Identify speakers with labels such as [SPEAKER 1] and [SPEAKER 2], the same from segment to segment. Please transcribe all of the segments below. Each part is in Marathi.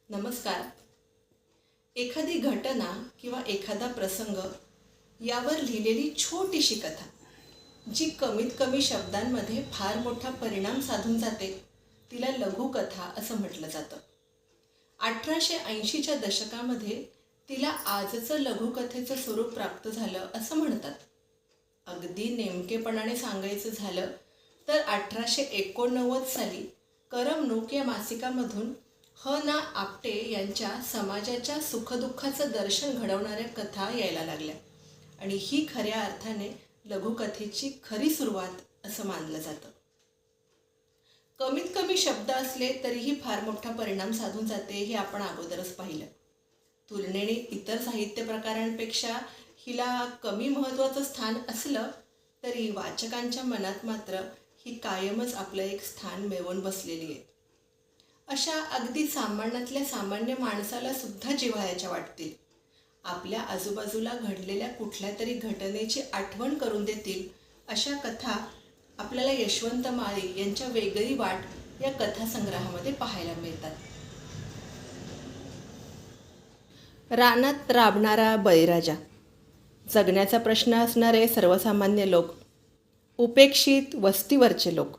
[SPEAKER 1] नमस्कार. एखादी घटना किंवा एखादा प्रसंग यावर लिहिलेली छोटीशी कथा जी कमीत कमी शब्दांमध्ये फार मोठा परिणाम साधून जाते तिला लघुकथा असं म्हटलं जातं. 1880च्या दशकामध्ये तिला आजचं लघुकथेचं स्वरूप प्राप्त झालं असं म्हणतात. अगदी नेमकेपणाने सांगायचं झालं तर 1889 साली करमणूक या मासिकामधून ना आपटे यांच्या समाजाच्या सुखदुःखाचं दर्शन घडवणाऱ्या कथा यायला लागल्या आणि ही खऱ्या अर्थाने लघुकथेची खरी सुरुवात असं मानलं जातं. कमीत कमी शब्द असले तरीही फार मोठा परिणाम साधून जाते हे आपण अगोदरच पाहिलं. तुलनेने इतर साहित्य प्रकारांपेक्षा हिला कमी महत्त्वाचं स्थान असलं तरी वाचकांच्या मनात मात्र ही कायमच आपलं एक स्थान मिळवून बसलेली आहे. अशा अगदी सामान्यातल्या सामान्य माणसाला सुद्धा जिव्हाळ्याच्या वाटतील. आपल्या आजूबाजूला घडलेल्या कुठल्या तरी घटनेची आठवण करून देतील अशा कथा आपल्याला यशवंत माळी यांच्या वेगळी वाट या कथासंग्रहामध्ये पाहायला मिळतात. रानात राबणारा बळीराजा, जगण्याचा प्रश्न असणारे सर्वसामान्य लोक, उपेक्षित वस्तीवरचे लोक,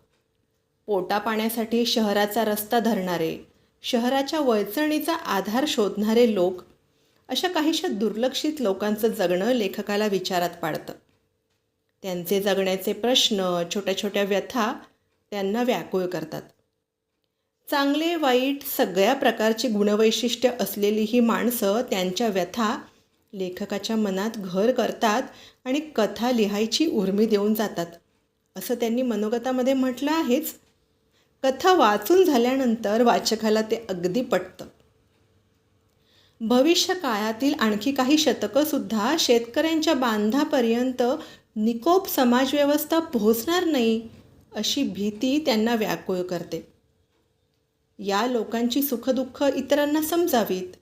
[SPEAKER 1] पोटापाण्यासाठी शहराचा रस्ता धरणारे, शहराच्या वळचणीचा आधार शोधणारे लोक, अशा काहीशा दुर्लक्षित लोकांचं जगणं लेखकाला विचारात पाडतं. त्यांचे जगण्याचे प्रश्न, छोट्या छोट्या व्यथा त्यांना व्याकुळ करतात. चांगले वाईट सगळ्या प्रकारची गुणवैशिष्ट्य असलेली ही माणसं त्यांच्या व्यथा लेखकाच्या मनात घर करतात आणि कथा लिहायची उर्मी देऊन जातात. असं त्यांनी मनोगतामध्ये म्हटलं आहेच. कथा वाचून झाल्यानंतर वाचकाला ते अगदी पटतं. भविष्य काळातील आणखी काही शतकंसुद्धा शेतकऱ्यांच्या बांधापर्यंत निकोप समाजव्यवस्था पोहोचणार नाही अशी भीती त्यांना व्याकुळ करते. या लोकांची सुखदुःख इतरांना समजावीत,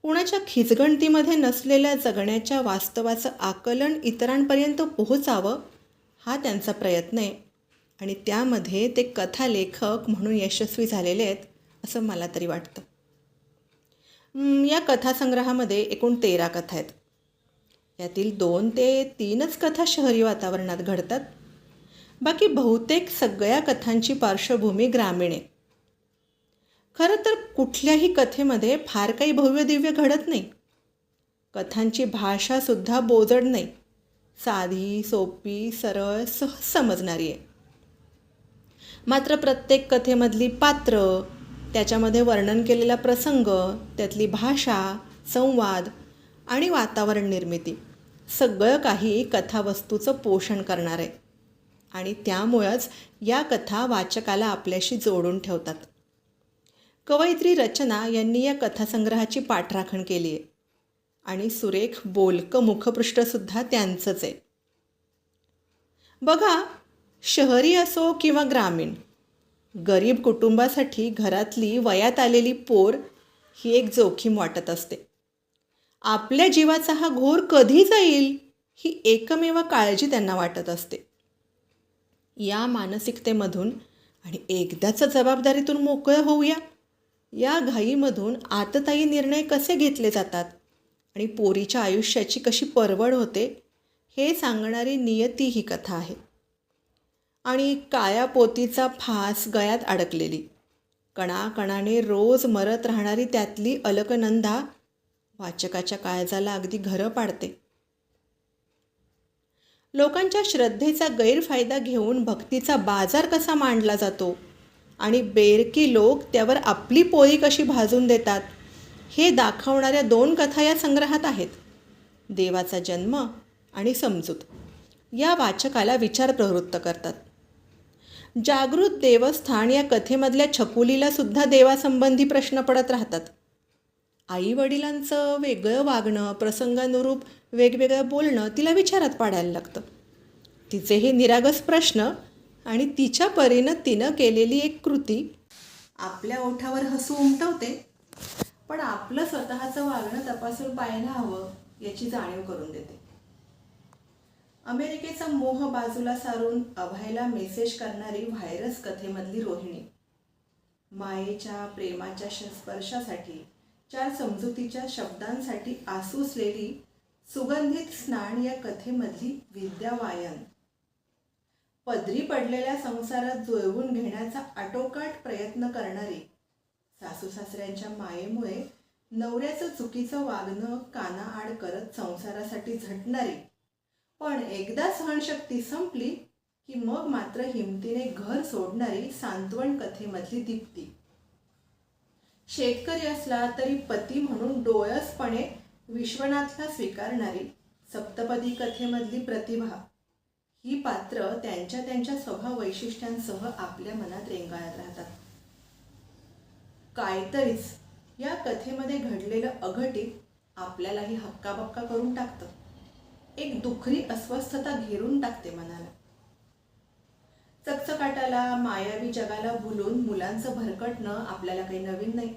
[SPEAKER 1] कुणाच्या खिचगणतीमध्ये नसलेल्या जगण्याच्या वास्तवाचं आकलन इतरांपर्यंत पोहोचावं हा त्यांचा प्रयत्न आहे आणि त्यामध्ये ते कथालेखक म्हणून यशस्वी झालेले आहेत असं मला तरी वाटतं. या कथासंग्रहामध्ये एकूण 13 कथा आहेत. यातील 2 ते 3च कथा शहरी वातावरणात घडतात. बाकी बहुतेक सगळ्या कथांची पार्श्वभूमी ग्रामीण आहे. खरं तर कुठल्याही कथेमध्ये फार काही भव्य दिव्य घडत नाही. कथांची भाषासुद्धा बोजड नाही, साधी, सोपी, सरळ, सहज समजणारी आहे. मात्र प्रत्येक कथेमधली पात्र, त्याच्यामध्ये वर्णन केलेला प्रसंग, त्यातली भाषा, संवाद आणि वातावरण निर्मिती सगळं काही कथावस्तूचं पोषण करणार आहे आणि त्यामुळंच या कथा वाचकाला आपल्याशी जोडून ठेवतात. कवयित्री रचना यांनी या कथासंग्रहाची पाठराखण केली आहे आणि सुरेख बोलकं मुखपृष्ठसुद्धा त्यांचंच आहे. बघा, शहरी असो किंवा ग्रामीण, गरीब कुटुंबासाठी घरातली वयात आलेली पोर ही एक जोखीम वाटत असते. आपल्या जीवाचा हा घोर कधी जाईल ही एकमेव काळजी त्यांना वाटत असते. या मानसिकतेमधून आणि एकदाच जबाबदारीतून मोकळं होऊया या घाईमधून आततायी निर्णय कसे घेतले जातात आणि पोरीच्या आयुष्याची कशी परवड होते हे सांगणारी नियती ही कथा आहे. आणि काळ्या पोतीचा फास गळ्यात अडकलेली, कणाकणाने रोज मरत राहणारी त्यातली अलकनंदा वाचकाच्या काळजाला अगदी घरं पाडते. लोकांच्या श्रद्धेचा गैरफायदा घेऊन भक्तीचा बाजार कसा मांडला जातो आणि बेरकी लोक त्यावर आपली पोळी कशी भाजून देतात हे दाखवणाऱ्या 2 कथा या संग्रहात आहेत. देवाचा जन्म आणि समजूत या वाचकाला विचार प्रवृत्त करतात. जागृत देवस्थान या कथेमधल्या छकुलीला सुद्धा देवासंबंधी प्रश्न पडत राहतात. आई वडिलांचं वेगळं वागणं, प्रसंगानुरूप वेगवेगळं बोलणं तिला विचारात पाडायला लागतं. तिचेही निरागस प्रश्न आणि तिच्या परीनं तिनं केलेली एक कृती आपल्या ओठावर हसू उमटवते, पण आपलं स्वतःचं वागणं तपासून पाहायला हवं याची जाणीव करून देते. अमेरिकेचा मोह बाजूला सारून अभयला मेसेज करणारी व्हायरस कथेमधली रोहिणी, मायेच्या प्रेमाच्या स्पर्शासाठी चार समजुतीच्या शब्दांसाठी आसुसलेली सुगंधित स्नान या कथेमधली विद्यावायन. पदरी पडलेल्या संसारात जुळवून घेण्याचा आटोकाट प्रयत्न करणारी, सासू सासऱ्यांच्या मायेमुळे नवऱ्याचं चुकीचं वागणं कानाआड करत संसारासाठी झटणारी, पण एकदा सहनशक्ती संपली की मग मात्र हिमतीने घर सोडणारी सांत्वन कथेमधली दीप्ती. शेतकरी असला तरी पती म्हणून डोळसपणे विश्वनाथला स्वीकारणारी सप्तपदी कथेमधली प्रतिभा. ही पात्र त्यांच्या त्यांच्या स्वभाव वैशिष्ट्यांसह आपल्या मनात रेंगाळत राहतात. काहीतरीच या कथेमध्ये घडलेलं अघटित आपल्यालाही हक्काबक्का करून टाकतं. एक दुखरी अस्वस्थता घेरून टाकते मनाला. चकचकाटाला मायावी जगाला भुलून मुलांचं भरकटणं आपल्याला काही नवीन नाही.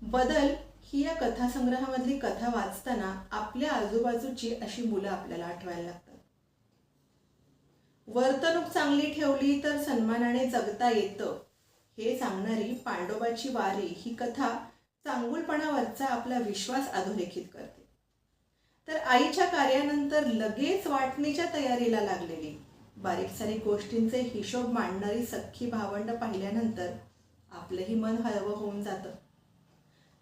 [SPEAKER 1] बदल ही या कथासंग्रहामधली कथा वाचताना आपल्या आजूबाजूची अशी मुलं आपल्याला आठवायला लागतात. वर्तणूक चांगली ठेवली तर सन्मानाने जगता येतं हे सांगणारी पांडोबाची वारी ही कथा चांगुलपणावरचा आपला विश्वास अधोरेखित करते. तर आईच्या कार्यानंतर लगेच वाटणीच्या तयारीला लागलेली, बारीक सारीक गोष्टींचे हिशोब मांडणारी सख्खी भावंड पाहिल्यानंतर आपलंही मन हळवं होऊन जातं.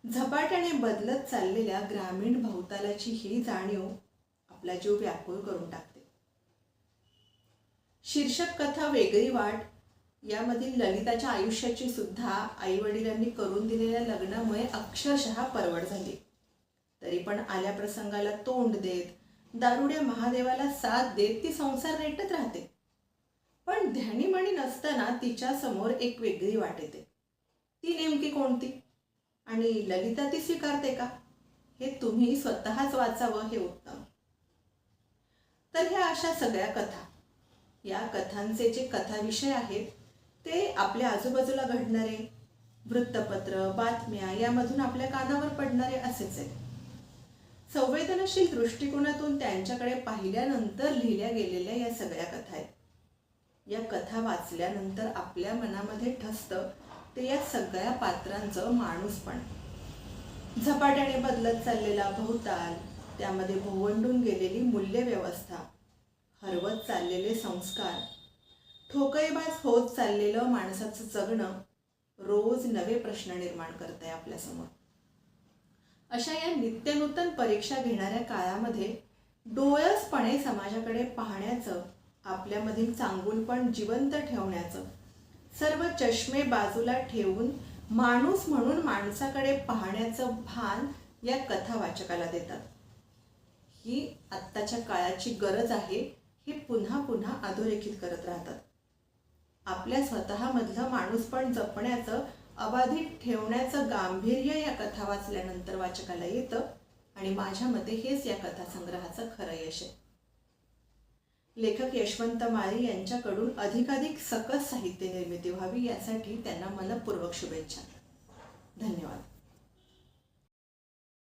[SPEAKER 1] झपाट्याने बदलत चाललेल्या ग्रामीण भवतालाची ही जाणीव आपला जीव व्याकुळ करून टाकते. शीर्षक कथा वेगळी वाट यामधील ललिताच्या आयुष्याची सुद्धा आईवडिलांनी करून दिलेल्या लग्नामुळे अक्षरशः परवड झाली. तरी पण आल्या प्रसंगाला तोंड देत दारुड्या महादेवाला साथ देत ती संसार रेटत राहते. पण ध्यानीमणी नसताना तिच्या समोर एक वेगळी वाट येते. ती नेमकी कोणती आणि ललिता ती स्वीकारते का हे तुम्ही स्वतःच वाचावं हे उत्तम. तर ह्या अशा सगळ्या कथा, या कथांचे जे कथाविषय आहेत ते आपल्या आजूबाजूला घडणारे वृत्तपत्र, बातम्या यामधून आपल्या कानावर पडणारे असेच आहेत. संवेदनशील दृष्टिकोनातून त्यांच्याकडे पाहिल्यानंतर लिहिल्या गेलेल्या या सगळ्या कथा आहेत. या कथा वाचल्यानंतर आपल्या मनामध्ये ठसतं ते या सगळ्या पात्रांचं माणूसपण. झपाट्याने बदलत चाललेला भवताल, त्यामध्ये भोवंडून गेलेली मूल्यव्यवस्था, हरवत चाललेले संस्कार, ठोकळेबाज होत चाललेलं माणसाचं जगणं रोज नवे प्रश्न निर्माण करतंय आपल्यासमोर. अशा या नित्यनूतन परीक्षा घेणाऱ्या काळामध्ये डोळसपणे समाजाकडे पाहण्याचं, आपल्यामधील चांगुलपण जिवंत ठेवण्याचं, सर्व चष्मे बाजूला ठेवून माणूस म्हणून माणसाकडे पाहण्याचं भान या कथा वाचकाला देतात. ही आत्ताच्या काळाची गरज आहे हे पुन्हा पुन्हा अधोरेखित करत राहतात. आपल्या स्वतःमधलं माणूसपण जपण्याचं, अबाधित ठेवण्याचं गांभीर्य या कथा वाचल्यानंतर वाचकाला येतं आणि माझ्या मते हेच या कथासंग्रहाचं खरं यश आहे. लेखक यशवंत माळी यांच्याकडून अधिकाधिक सकस साहित्य निर्मिती व्हावी यासाठी त्यांना मनपूर्वक शुभेच्छा. धन्यवाद.